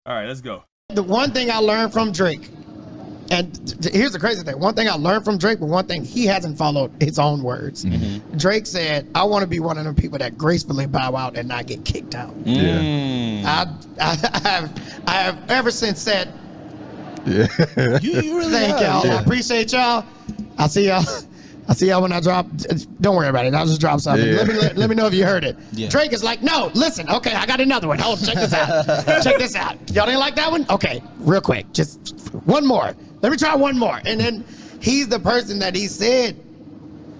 All right, let's go. The one thing I learned from Drake, and here's the crazy thing. One thing I learned from Drake, but one thing he hasn't followed his own words. Mm-hmm. Drake said, I want to be one of them people that gracefully bow out and not get kicked out. Yeah. I have ever since said, Yeah. You really thank y'all. Yeah. I appreciate y'all. I'll see y'all. I'll see y'all when I drop. Don't worry about it. I'll just drop something. Yeah. Let me know if you heard it. Yeah. Drake is like, no, listen. Okay, I got another one. Hold, check this out. Check this out. Y'all didn't like that one? Okay, real quick. Just one more. Let me try one more. And then he's the person that he said,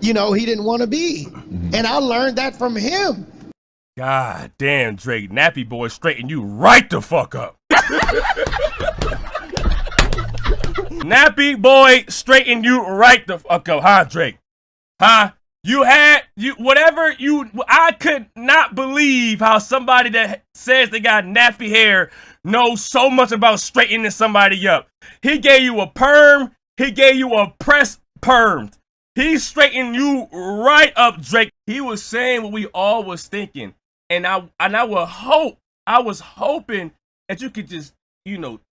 he didn't want to be. And I learned that from him. God damn, Drake, Nappy Boy, straighten you right the fuck up. Nappy Boy, straighten you right the fuck up, huh, Drake? Huh? I could not believe how somebody that says they got nappy hair knows so much about straightening somebody up. He gave you a perm, he gave you a press perm. He straightened you right up, Drake. He was saying what we all was thinking. And I was hoping that you could just,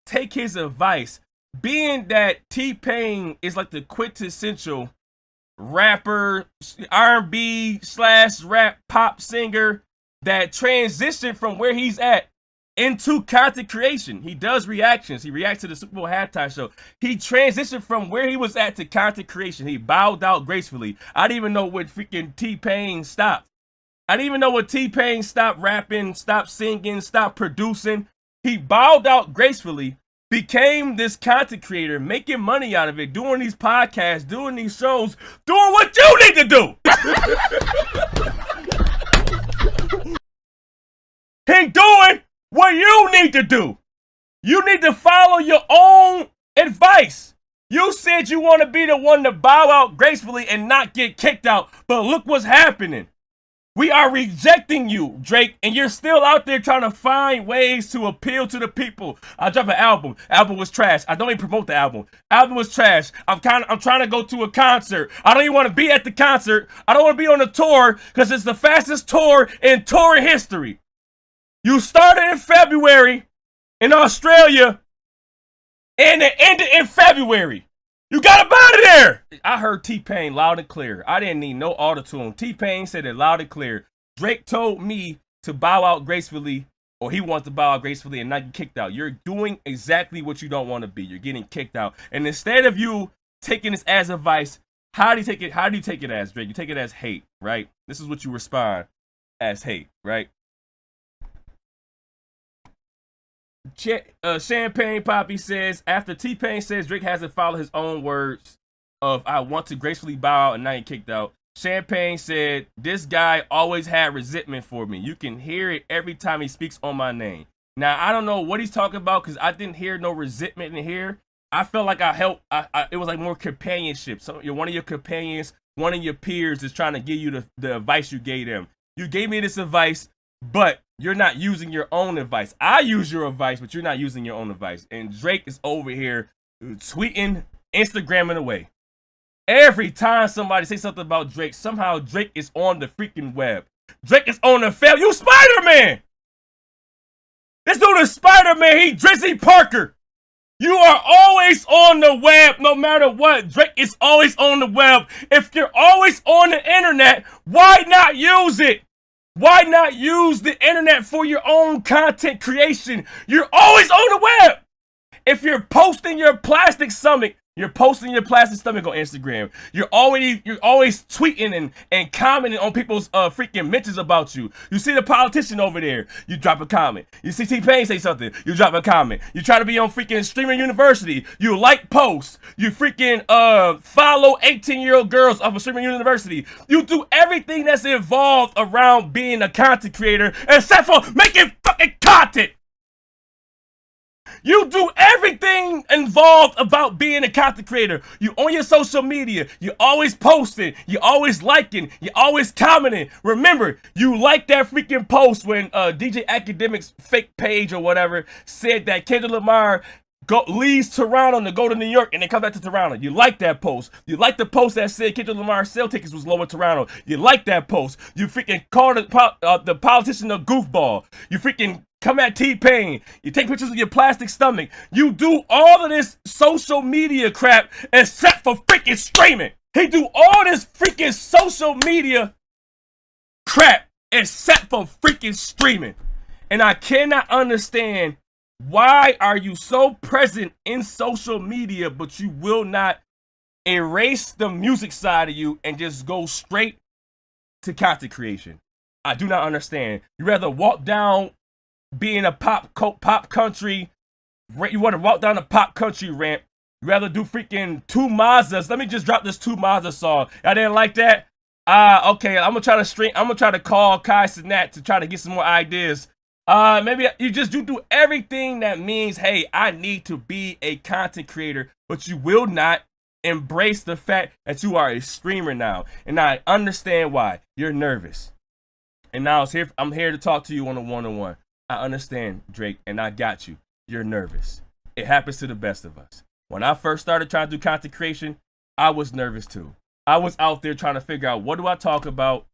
take his advice. Being that T-Pain is like the quintessential rapper, R&B / rap pop singer that transitioned from where he's at into content creation. He does reactions. He reacts to the Super Bowl halftime show. He transitioned from where he was at to content creation. He bowed out gracefully. I didn't even know what freaking T-Pain stopped. I didn't even know what T-Pain stopped rapping, stopped singing, stopped producing. He bowed out gracefully, became this content creator, making money out of it, doing these podcasts, doing these shows, doing what you need to do. He doing what you need to do. You need to follow your own advice. You said you want to be the one to bow out gracefully and not get kicked out, but look what's happening. We are rejecting you, Drake, and you're still out there trying to find ways to appeal to the people. I dropped an album. Album was trash. I don't even promote the album. Album was trash. I'm trying to go to a concert. I don't even want to be at the concert. I don't want to be on the tour because it's the fastest tour in tour history. You started in February in Australia and it ended in February. You got up out of there! I heard T-Pain loud and clear. I didn't need no auto-tune. T-Pain said it loud and clear. Drake told me to bow out gracefully, or he wants to bow out gracefully and not get kicked out. You're doing exactly what you don't want to be. You're getting kicked out. And instead of you taking this as advice, how do you take it? How do you take it as, Drake? You take it as hate, right? This is what you respond as hate, right? Champagne Poppy says, after T-Pain says Drake hasn't followed his own words of I want to gracefully bow out and not get kicked out, Champagne said, this guy always had resentment for me. You can hear it every time he speaks on my name. Now, I don't know what he's talking about because I didn't hear no resentment in here. I felt like I helped. It was like more companionship. So you're one of your companions, one of your peers is trying to give you the advice you gave them. You gave me this advice, but you're not using your own advice. I use your advice, but you're not using your own advice. And Drake is over here tweeting, Instagramming away. Every time somebody says something about Drake, somehow Drake is on the freaking web. Drake is on the fab. You Spider-Man! This dude is Spider-Man. He Drizzy Parker. You are always on the web, no matter what. Drake is always on the web. If you're always on the internet, why not use it? Why not use the internet for your own content creation? You're always on the web. If you're posting your plastic stomach, you're posting your plastic stomach on Instagram. You're always tweeting and commenting on people's freaking mentions about you. You see the politician over there, you drop a comment. You see T-Pain say something, you drop a comment. You try to be on freaking Streamer University, you like posts. You freaking follow 18-year-old girls off of Streamer University. You do everything that's involved around being a content creator except for making fucking content. You do everything involved about being a content creator. You on your social media. You always posting. You always liking. You always commenting. Remember, you like that freaking post when DJ Academic's fake page or whatever said that Kendrick Lamar leaves Toronto to go to New York and then comes back to Toronto. You like that post. You like the post that said Kendrick Lamar's sale tickets was low in Toronto. You like that post. You freaking called the politician a goofball. You freaking come at T-Pain. You take pictures of your plastic stomach. You do all of this social media crap except for freaking streaming. He do all this freaking social media crap except for freaking streaming. And I cannot understand, why are you so present in social media but you will not erase the music side of you and just go straight to content creation? I do not understand. You rather walk down being a pop country, you want to walk down a pop country ramp. You rather do freaking Two Mazdas. Let me just drop this Two Mazda song. I didn't like that. Okay, I'm gonna try to call Kai Cenat to try to get some more ideas. Maybe you do everything that means, hey, I need to be a content creator, but you will not embrace the fact that you are a streamer now. And I understand why. You're nervous. And now I'm here to talk to you on a one-on-one. I understand, Drake, and I got you. You're nervous. It happens to the best of us. When I first started trying to do content creation, I was nervous too. I was out there trying to figure out, what do I talk about?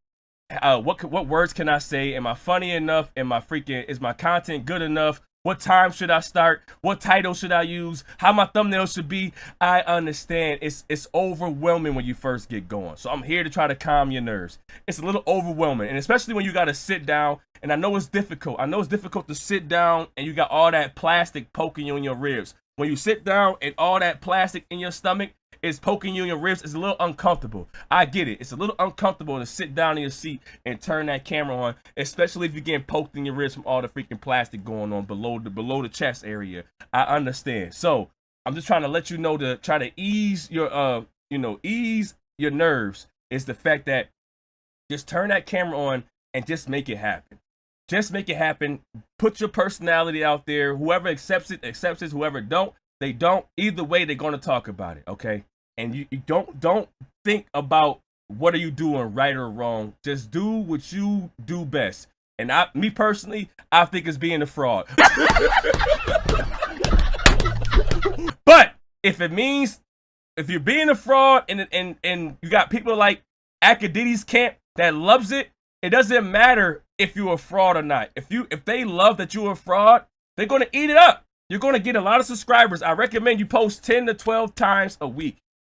What words can I say? Am I funny enough? Is my content good enough? What time should I start? What title should I use? How my thumbnail should be? I understand it's overwhelming when you first get going. So I'm here to try to calm your nerves. It's a little overwhelming, and especially when you got to sit down. And I know it's difficult. I know it's difficult to sit down and you got all that plastic poking you in your ribs. When you sit down and all that plastic in your stomach is poking you in your ribs, it's a little uncomfortable. I get it. It's a little uncomfortable to sit down in your seat and turn that camera on, especially if you're getting poked in your ribs from all the freaking plastic going on below the chest area. I understand. So I'm just trying to let you know, to try to ease your ease your nerves, is the fact that just turn that camera on and just make it happen. Just make it happen. Put your personality out there. Whoever accepts it, accepts it. Whoever don't, they don't. Either way, they're going to talk about it, okay? And you don't think about what are you doing right or wrong. Just do what you do best. And me personally, I think it's being a fraud. But if you're being a fraud and you got people like Akadidis Camp that loves it, it doesn't matter if you're a fraud or not. If they love that you're a fraud, they're going to eat it up. You're going to get a lot of subscribers. I recommend you post 10 to 12 times a week.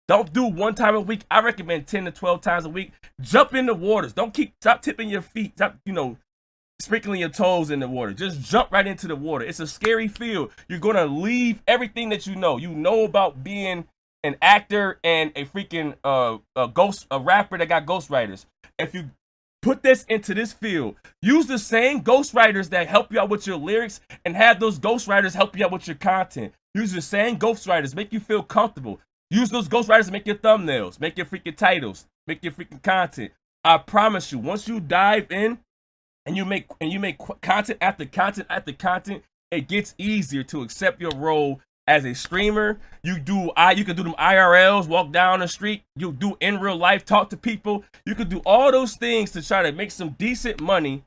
Don't do one time a week. I recommend 10 to 12 times a week. Jump in the waters. Stop tipping your feet. Stop, sprinkling your toes in the water. Just jump right into the water. It's a scary field. You're going to leave everything that you know. You know about being an actor and a freaking a rapper that got ghostwriters. If you put this into this field, use the same ghostwriters that help you out with your lyrics and have those ghostwriters help you out with your content. Use the same ghostwriters, make you feel comfortable. Use those ghostwriters to make your thumbnails, make your freaking titles, make your freaking content. I promise you, once you dive in and you make content after content after content, it gets easier to accept your role as a streamer. You can do them IRLs, walk down the street. You do in real life, talk to people. You can do all those things to try to make some decent money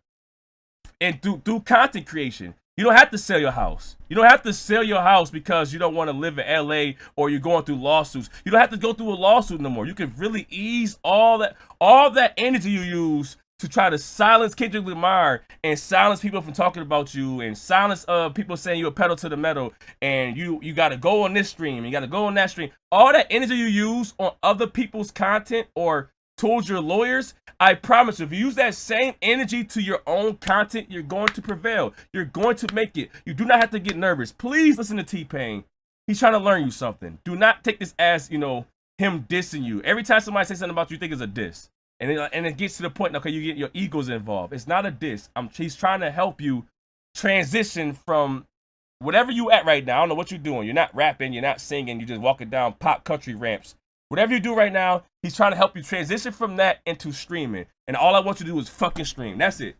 and do content creation. You don't have to sell your house. You don't have to sell your house because you don't want to live in LA or you're going through lawsuits. You don't have to go through a lawsuit no more. You can really ease all that energy you use to try to silence Kendrick Lamar and silence people from talking about you and silence people saying you're a pedal to the metal and you got to go on this stream, you got to go on that stream. All that energy you use on other people's content or towards your lawyers, I promise you, if you use that same energy to your own content, you're going to prevail. You're going to make it. You do not have to get nervous. Please listen to T-Pain. He's trying to learn you something. Do not take this as, him dissing you. Every time somebody says something about you, you think it's a diss. And it gets to the point, okay, you get your egos involved. It's not a diss. He's trying to help you transition from whatever you at right now. I don't know what you're doing. You're not rapping. You're not singing. You're just walking down pop country ramps. Whatever you do right now, he's trying to help you transition from that into streaming. And all I want you to do is fucking stream. That's it.